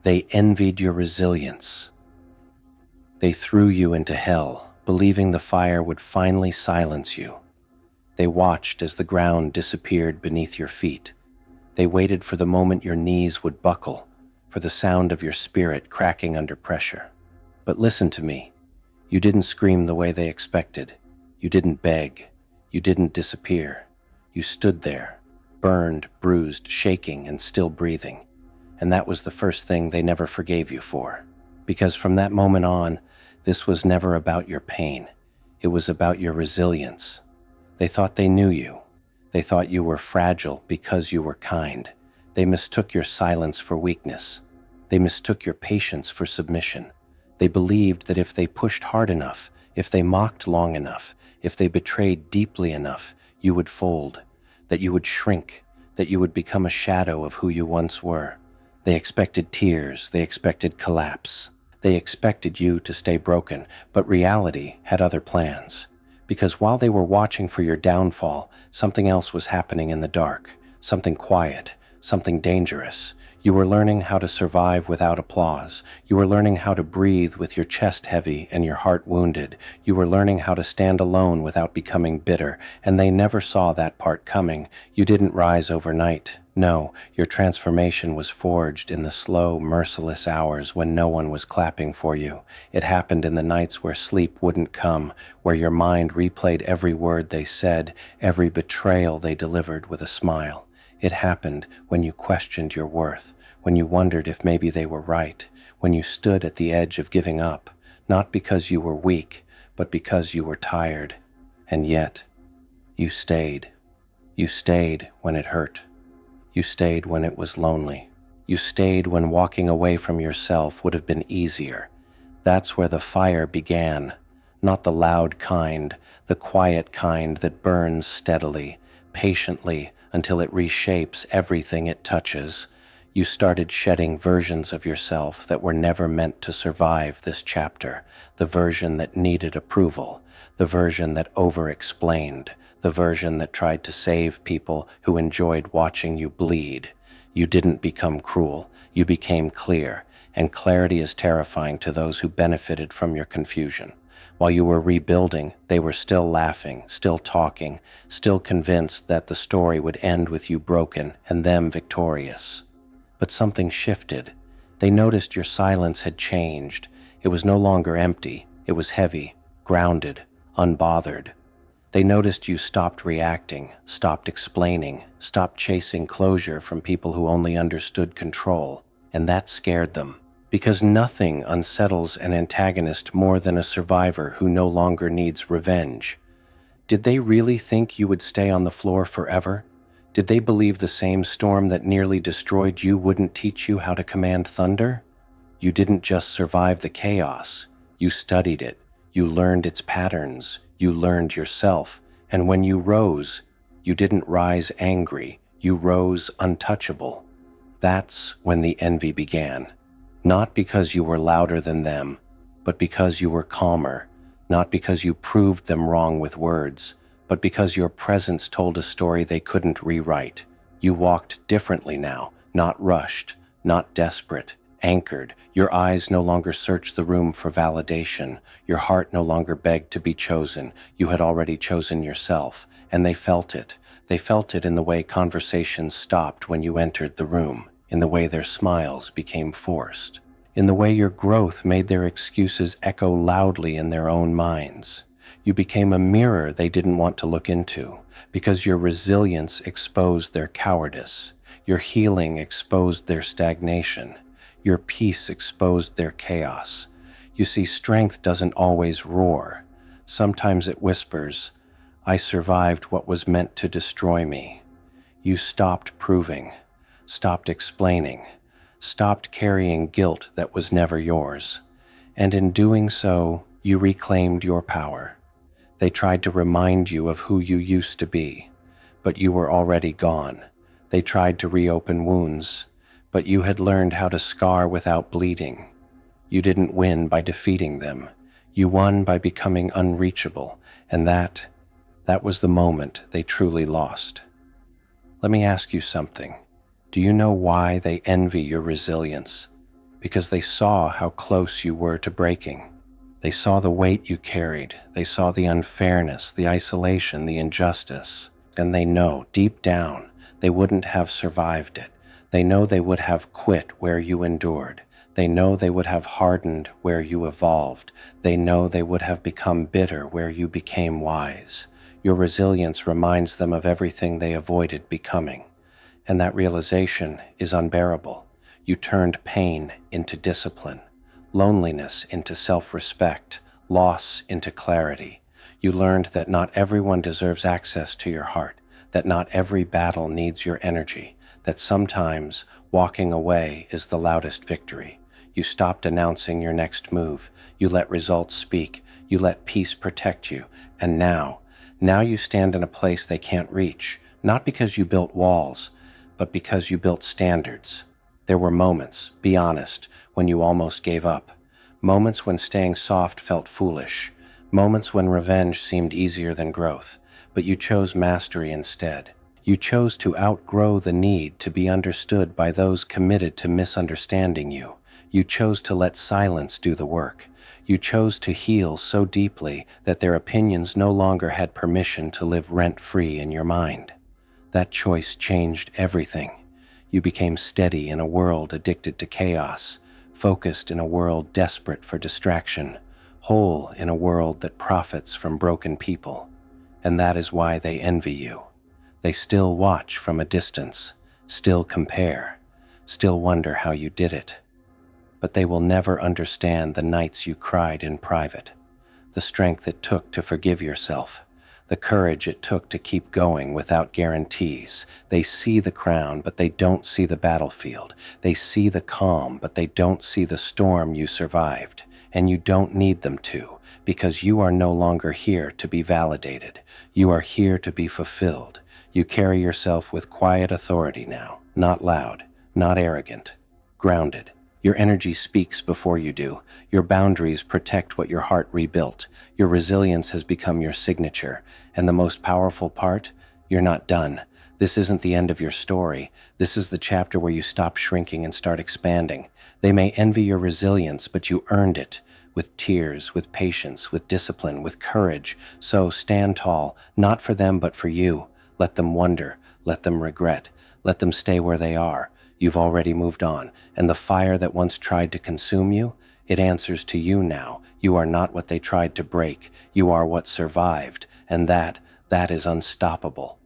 They envied your resilience. They threw you into hell, believing the fire would finally silence you. They watched as the ground disappeared beneath your feet. They waited for the moment your knees would buckle, for the sound of your spirit cracking under pressure. But listen to me. You didn't scream the way they expected. You didn't beg. You didn't disappear. You stood there, burned, bruised, shaking, and still breathing. And that was the first thing they never forgave you for. Because from that moment on, this was never about your pain. It was about your resilience. They thought they knew you. They thought you were fragile because you were kind. They mistook your silence for weakness. They mistook your patience for submission. They believed that if they pushed hard enough, if they mocked long enough, if they betrayed deeply enough, you would fold, that you would shrink, that you would become a shadow of who you once were. They expected tears. They expected collapse. They expected you to stay broken, but reality had other plans. Because while they were watching for your downfall, something else was happening in the dark, something quiet, something dangerous. You were learning how to survive without applause. You were learning how to breathe with your chest heavy and your heart wounded. You were learning how to stand alone without becoming bitter, and they never saw that part coming. You didn't rise overnight. No, your transformation was forged in the slow, merciless hours when no one was clapping for you. It happened in the nights where sleep wouldn't come, where your mind replayed every word they said, every betrayal they delivered with a smile. It happened when you questioned your worth, when you wondered if maybe they were right, when you stood at the edge of giving up, not because you were weak, but because you were tired. And yet, you stayed. You stayed when it hurt. You stayed when it was lonely. You stayed when walking away from yourself would have been easier. That's where the fire began, not the loud kind, the quiet kind that burns steadily, patiently, until it reshapes everything it touches. You started shedding versions of yourself that were never meant to survive this chapter, the version that needed approval, the version that over-explained, the version that tried to save people who enjoyed watching you bleed. You didn't become cruel, you became clear, and clarity is terrifying to those who benefited from your confusion. While you were rebuilding, they were still laughing, still talking, still convinced that the story would end with you broken and them victorious. But something shifted. They noticed your silence had changed. It was no longer empty. It was heavy, grounded, unbothered. They noticed you stopped reacting, stopped explaining, stopped chasing closure from people who only understood control. And that scared them. Because nothing unsettles an antagonist more than a survivor who no longer needs revenge. Did they really think you would stay on the floor forever? Did they believe the same storm that nearly destroyed you wouldn't teach you how to command thunder? You didn't just survive the chaos. You studied it. You learned its patterns. You learned yourself. And when you rose, you didn't rise angry. You rose untouchable. That's when the envy began. Not because you were louder than them, but because you were calmer. Not because you proved them wrong with words, but because your presence told a story they couldn't rewrite. You walked differently now, not rushed, not desperate, anchored. Your eyes no longer searched the room for validation. Your heart no longer begged to be chosen. You had already chosen yourself, and they felt it. They felt it in the way conversations stopped when you entered the room, in the way their smiles became forced, in the way your growth made their excuses echo loudly in their own minds. You became a mirror they didn't want to look into, because your resilience exposed their cowardice, your healing exposed their stagnation, your peace exposed their chaos. You see, strength doesn't always roar. Sometimes it whispers, "I survived what was meant to destroy me." You stopped proving, stopped explaining, stopped carrying guilt that was never yours. And in doing so, you reclaimed your power. They tried to remind you of who you used to be, but you were already gone. They tried to reopen wounds, but you had learned how to scar without bleeding. You didn't win by defeating them. You won by becoming unreachable, and that was the moment they truly lost. Let me ask you something. Do you know why they envy your resilience? because they saw how close you were to breaking. They saw the weight you carried. They saw the unfairness, the isolation, the injustice. And they know, deep down, they wouldn't have survived it. They know they would have quit where you endured. They know they would have hardened where you evolved. They know they would have become bitter where you became wise. Your resilience reminds them of everything they avoided becoming. And that realization is unbearable. You turned pain into discipline, loneliness into self-respect, loss into clarity. You learned that not everyone deserves access to your heart, that not every battle needs your energy, that sometimes walking away is the loudest victory. You stopped announcing your next move. You let results speak. You let peace protect you. And now you stand in a place they can't reach, not because you built walls, but because you built standards. There were moments, be honest, when you almost gave up. Moments when staying soft felt foolish. Moments when revenge seemed easier than growth. But you chose mastery instead. You chose to outgrow the need to be understood by those committed to misunderstanding you. You chose to let silence do the work. You chose to heal so deeply that their opinions no longer had permission to live rent-free in your mind. That choice changed everything. You became steady in a world addicted to chaos, focused in a world desperate for distraction, whole in a world that profits from broken people. And that is why they envy you. They still watch from a distance, still compare, still wonder how you did it. But they will never understand the nights you cried in private, the strength it took to forgive yourself, the courage it took to keep going without guarantees. They see the crown, but they don't see the battlefield. They see the calm, but they don't see the storm you survived. And you don't need them to, because you are no longer here to be validated. You are here to be fulfilled. You carry yourself with quiet authority now, not loud, not arrogant, grounded. Your energy speaks before you do. Your boundaries protect what your heart rebuilt. Your resilience has become your signature. And the most powerful part? You're not done. This isn't the end of your story. This is the chapter where you stop shrinking and start expanding. They may envy your resilience, but you earned it. With tears, with patience, with discipline, with courage. So stand tall, not for them, but for you. Let them wonder. Let them regret. Let them stay where they are. You've already moved on, and the fire that once tried to consume you, it answers to you now. You are not what they tried to break. You are what survived, and that is unstoppable.